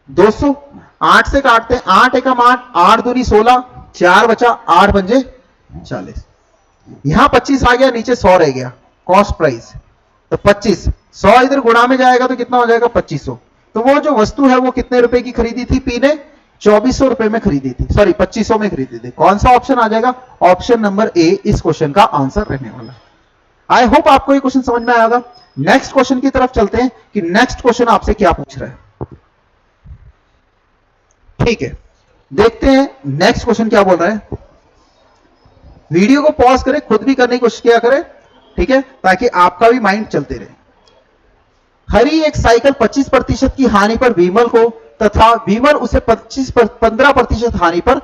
200। 8 से काटते हैं, 8 एकम 8, 8 दूनी 16, 4 बचा, 8 पंजे 40। यहां 25 आ गया, नीचे 100 रह गया कॉस्ट प्राइस। तो 25, 100 इधर गुणा में जाएगा तो कितना हो जाएगा? 2500। तो वो जो वस्तु है वो कितने रुपए की खरीदी थी? पी ने 2400 रुपए में खरीदी थी, सॉरी 2500 में खरीदी थी। कौन सा ऑप्शन आ जाएगा? ऑप्शन नंबर ए इस क्वेश्चन का आंसर रहने वाला है। आई होप आपको ये क्वेश्चन समझ में आएगा। नेक्स्ट क्वेश्चन की तरफ चलते हैं कि नेक्स्ट क्वेश्चन आपसे क्या पूछ रहा है। ठीक है, देखते हैं नेक्स्ट क्वेश्चन क्या बोल रहा है। वीडियो को पॉज करें, खुद भी करने की कोशिश किया करें, ठीक है, ताकि आपका भी माइंड चलते रहे। हरी एक साइकिल 25% की हानि पर विमल को तथा विमल उसे 15% हानि पर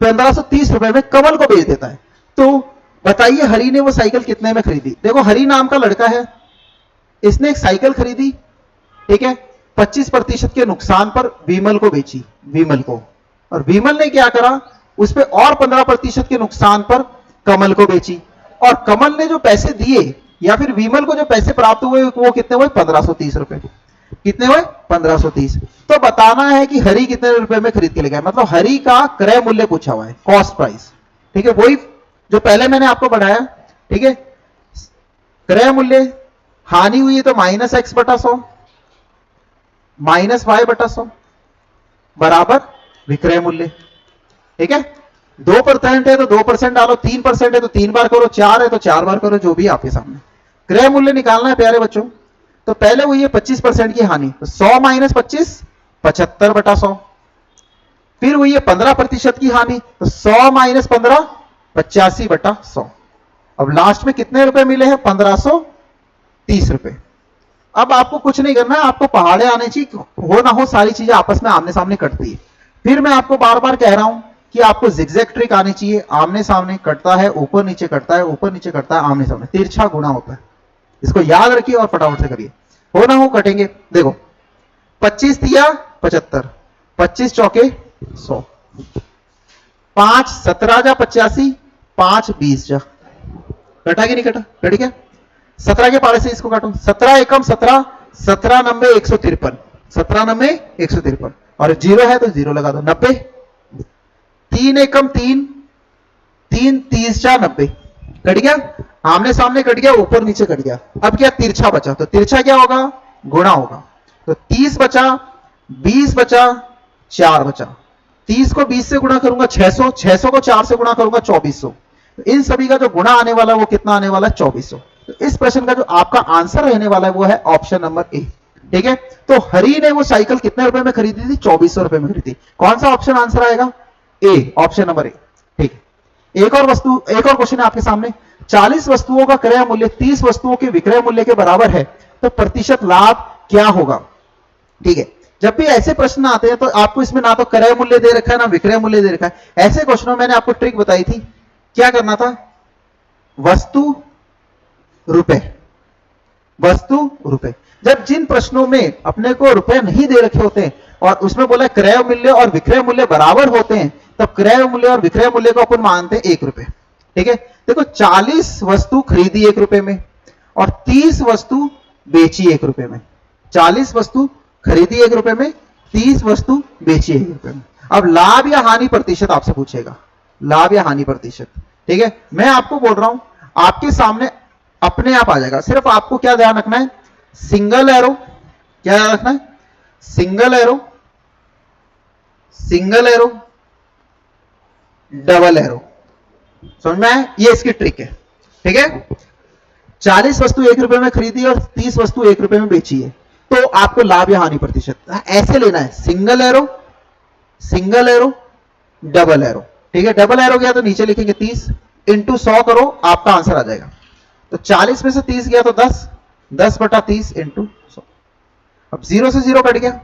1530 रुपए में कमल को बेच देता है। तो बताइए हरी ने वो साइकिल कितने में खरीदी। देखो हरी नाम का लड़का है, इसने एक साइकिल खरीदी, ठीक है, 25% के नुकसान पर विमल को बेची, विमल को। और विमल ने क्या करा, उस पर और 15% के नुकसान पर कमल को बेची। और कमल ने जो पैसे दिए या फिर विमल को जो पैसे प्राप्त हुए वो कितने हुए? 1530 रुपए। कितने हुए? 1530। तो बताना है कि हरी कितने रुपए में खरीद के ले गया, मतलब हरी का क्रय मूल्य पूछा हुआ है, कॉस्ट प्राइस। ठीक है, वही जो पहले मैंने आपको बढ़ाया। ठीक है, क्रय मूल्य, हानि हुई है तो माइनस एक्स बटा 100 माइनस वाई बटा 100 बराबर विक्रय मूल्य। ठीक है, 2% है तो 2% डालो, 3% है तो 3 बार करो, 4 है तो 4 बार करो, जो भी आपके सामने। क्रय मूल्य निकालना है प्यारे बच्चों। तो पहले हुई है 25% की हानि, तो 100 माइनस 25 75 बटा 100। फिर हुई है 15% की हानि, तो 100 माइनस 15 85 बटा 100। अब लास्ट में कितने रुपए मिले हैं? 1530 रुपए। अब आपको कुछ नहीं करना है, आपको पहाड़े आने चाहिए, हो ना हो सारी चीजें आपस में आमने सामने कटती है। फिर मैं आपको बार बार कह रहा हूं कि आपको जिगजैग ट्रिक आनी चाहिए। आमने सामने कटता है, ऊपर नीचे कटता है, ऊपर नीचे कटता है, आमने सामने तिरछा गुणा होता है। इसको याद रखिए और फटाफट से करिए, हो ना हो कटेंगे। देखो 25 दिया 75, 25 चौके 100, 5 17 जा 85, 5 20 जा, कटा कि नहीं कटा? कट गया। 17 के पारे से इसको काटो, 17 एकम 17, 17 नब्बे 153, 17 नब्बे 153 और 0 है तो 0 लगा दो, 90। 3 एकम 3, 3 30 जा 90, कट गया। आमने सामने कट गया, ऊपर नीचे कट गया। अब क्या? तिरछा बचा, तो तिरछा क्या होगा? गुणा होगा। तो 30 बचा, 20 बचा, 4 बचा। 30 को 20 से गुणा करूंगा 600, 600 को 4 से गुणा करूंगा 2400। तो इन सभी का जो गुणा आने वाला है वो कितना आने वाला है? 2400। तो इस प्रश्न का जो आपका आंसर रहने वाला है वो है ऑप्शन नंबर ए। ठीक है, तो हरी ने वो साइकिल कितने रुपए में खरीदी थी? 2400 रुपए में खरीदी। कौन सा ऑप्शन आंसर आएगा? ए, ऑप्शन नंबर ए। ठीक है, एक और क्वेश्चन है आपके सामने। 40 वस्तुओं का क्रय मूल्य 30 वस्तुओं के विक्रय मूल्य के बराबर है, तो प्रतिशत लाभ क्या होगा? ठीक है, जब भी ऐसे प्रश्न आते हैं तो आपको इसमें ना तो क्रय मूल्य दे रखा है ना विक्रय मूल्य दे रखा है। ऐसे क्वेश्चनों में मैंने आपको ट्रिक बताई थी, क्या करना था? वस्तु रुपए, वस्तु रुपए। जब जिन प्रश्नों में अपने को रुपए नहीं दे रखे होते हैं और उसमें बोला क्रय मूल्य और विक्रय मूल्य बराबर होते हैं, तब क्रय मूल्य और विक्रय मूल्य को अपन मानते हैं 1 रुपए। ठीक है, देखो 40 वस्तु खरीदी 1 रुपए में और 30 वस्तु बेची 1 रुपए में। 40 वस्तु खरीदी 1 रुपए में, 30 वस्तु बेची 1 रुपए में। अब लाभ या हानि प्रतिशत आपसे पूछेगा, लाभ या हानि प्रतिशत। ठीक है, मैं आपको बोल रहा हूं, आपके सामने अपने आप आ जाएगा। सिर्फ आपको क्या ध्यान रखना है, सिंगल एरो, क्या ध्यान रखना है, single arrow, single arrow, double arrow. समझ में आया? ये इसकी ट्रिक है। ठीक है, 40 वस्तु 1 रुपए में खरीदी और 30 वस्तु 1 रुपए में बेची है, तो आपको लाभ या हानि प्रतिशत ऐसे लेना है, single arrow, single arrow, double arrow. ठीक है, डबल एरो गया तो नीचे लिखेंगे 30 इंटू 100 करो, आपका आंसर आ जाएगा। तो 40 में से 30 गया तो 10, 10 बटा 30 इंटू 100। अब 0 से 0 कट गया,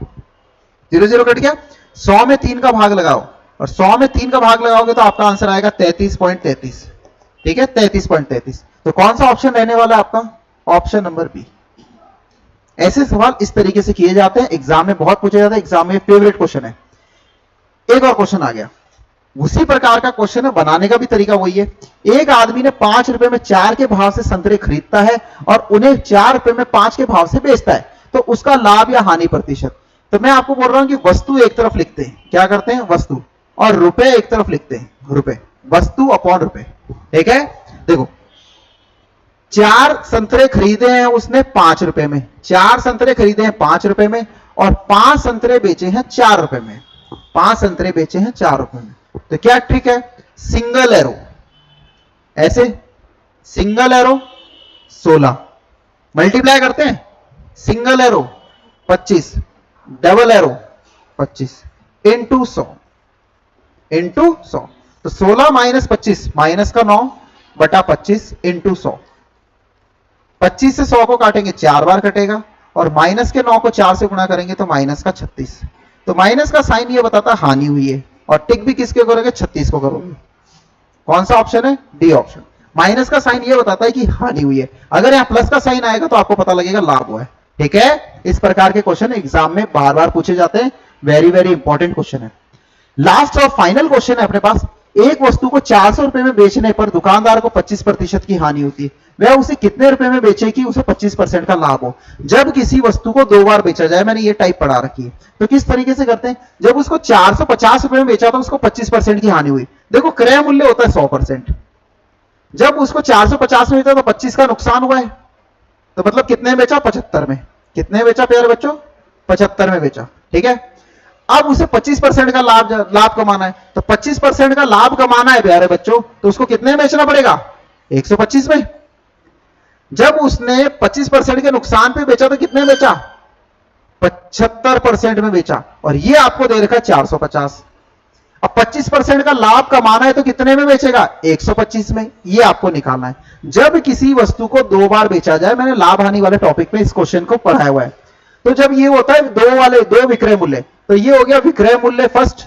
0 0 कट गया। 100 में 3 का भाग लगाओ और 100 में 3 का भाग लगाओगे तो आपका आंसर आएगा 33.33। ठीक है, 33.33। तो कौन सा ऑप्शन रहने वाला है आपका? Option number B. ऐसे सवाल इस तरीके से किए जाते हैं, एग्जाम में बहुत पूछे जाते हैं, एग्जाम में फेवरेट क्वेश्चन है। एक और क्वेश्चन आ गया, उसी प्रकार का क्वेश्चन है, बनाने का भी तरीका वही है। एक आदमी ने 5 रुपए में 4 के भाव से संतरे खरीदता है और उन्हें 4 रुपए में 5 के भाव से बेचता है, तो उसका लाभ या हानि प्रतिशत। तो मैं आपको बोल रहा हूं कि वस्तु एक तरफ लिखते हैं, क्या करते हैं, वस्तु, और रुपए एक तरफ लिखते हैं, रुपए, वस्तु अपॉन रुपए। ठीक है, देखो 4 संतरे खरीदे हैं उसने 5 रुपए में, 4 संतरे खरीदे हैं 5 रुपए में और 5 संतरे बेचे हैं 4 रुपए में, 5 संतरे बेचे हैं 4 रुपए में। तो क्या ट्रिक है, सिंगल एरो, ऐसे सिंगल एरो 16 मल्टीप्लाई करते हैं, single arrow 25, double arrow 25 into 100, into 100। तो 16 माइनस 25, माइनस का 9 बटा 25 इंटू 100। 25 से 100 को काटेंगे 4 बार कटेगा और माइनस के 9 को 4 से गुणा करेंगे तो माइनस का 36। तो माइनस का साइन ये बताता है हानि हुई है, और टिक भी किसके करोगे, 36 को करोगे। कौन सा ऑप्शन है, डी ऑप्शन। माइनस का साइन ये बताता है कि हानि हुई है, अगर यहां प्लस का साइन आएगा तो आपको पता लगेगा लाभ हुआ है। ठीक है, इस प्रकार के क्वेश्चन एग्जाम में बार बार पूछे जाते हैं, वेरी वेरी इंपॉर्टेंट क्वेश्चन है। लास्ट और फाइनल क्वेश्चन है अपने पास, एक वस्तु को 400 रुपए में बेचने पर दुकानदार को 25% की हानि होती है, वह उसे कितने रुपए में बेचे कि उसे 25% का लाभ हो। जब किसी वस्तु को 2 बार बेचा जाए, मैंने ये टाइप पढ़ा रखी है, तो किस तरीके से करते हैं, जब उसको 450 रुपए में बेचा तो उसको 25% की हानि हुई। देखो क्रय मूल्य होता है 100%, जब उसको 450 में बेचा तो 25 का नुकसान हुआ है, तो मतलब कितने में बेचा, 75 में। कितने बेचा प्यारे बच्चों, 75 में बेचा। ठीक है, अब उसे 25% का लाभ कमाना है, तो 25% का लाभ कमाना है प्यारे बच्चों, तो उसको कितने में बेचना पड़ेगा, 125 में। जब उसने 25% के नुकसान पे बेचा तो कितने में बेचा, 75% में बेचा, और ये आपको दे रखा 450। अब 25% का लाभ कमाना है तो कितने में बेचेगा, 125 में। ये आपको निकालना है। जब किसी वस्तु को 2 बार बेचा जाए, मैंने लाभ हानि वाले टॉपिक पे इस क्वेश्चन को पढ़ाया हुआ है, तो जब ये होता है 2 विक्रय मूल्य, तो ये हो गया विक्रय मूल्य फर्स्ट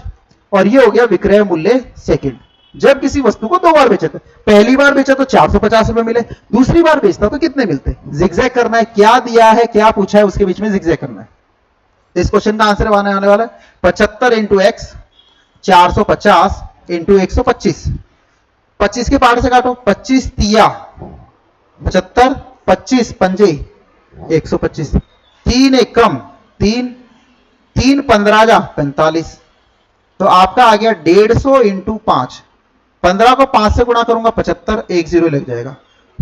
और ये हो गया विक्रय मूल्य सेकंड। जब किसी वस्तु को 2 बार बेचा, पहली बार बेचा तो 450 रुपए मिले, दूसरी बार बेचता तो कितने मिलते, जिगजैग करना है, क्या दिया है क्या पूछा है उसके बीच में जिगजैग करना है। इस क्वेश्चन का आंसर आने वाला है 75 इंटू एक्स, 450 इंटू 125। 25 के पार्ट से काटो, 25 तिया 75, 25 पंजे 125, 3 एकम 3, 3 15 जा 45। तो आपका आ गया 150 इंटू 5, 15 को 5 से गुणा करूंगा 75, 1 0 लग जाएगा।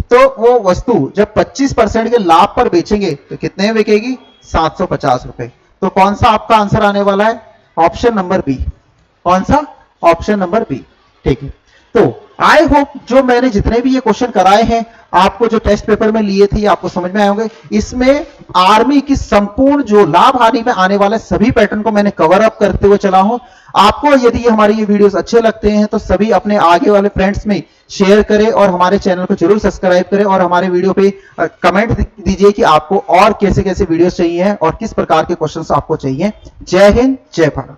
तो वो वस्तु जब 25% के लाभ पर बेचेंगे तो कितने में बिकेगी, 750 रुपए। तो कौन सा आपका आंसर आने वाला है, ऑप्शन नंबर बी। कौन सा, ऑप्शन नंबर बी। ठीक है, तो आई होप जो मैंने जितने भी ये क्वेश्चन कराए हैं, आपको जो टेस्ट पेपर में लिए थे आपको समझ में आए होंगे। इसमें आर्मी की संपूर्ण जो लाभ हानि में आने वाले सभी पैटर्न को मैंने कवर अप करते हुए चला हूं। आपको यदि हमारे ये वीडियोस अच्छे लगते हैं तो सभी अपने आगे वाले फ्रेंड्स में शेयर करें और हमारे चैनल को जरूर सब्सक्राइब करें और हमारे वीडियो पे कमेंट दीजिए कि आपको और कैसे कैसे वीडियोस चाहिए और किस प्रकार के क्वेश्चंस आपको चाहिए। जय हिंद, जय भारत।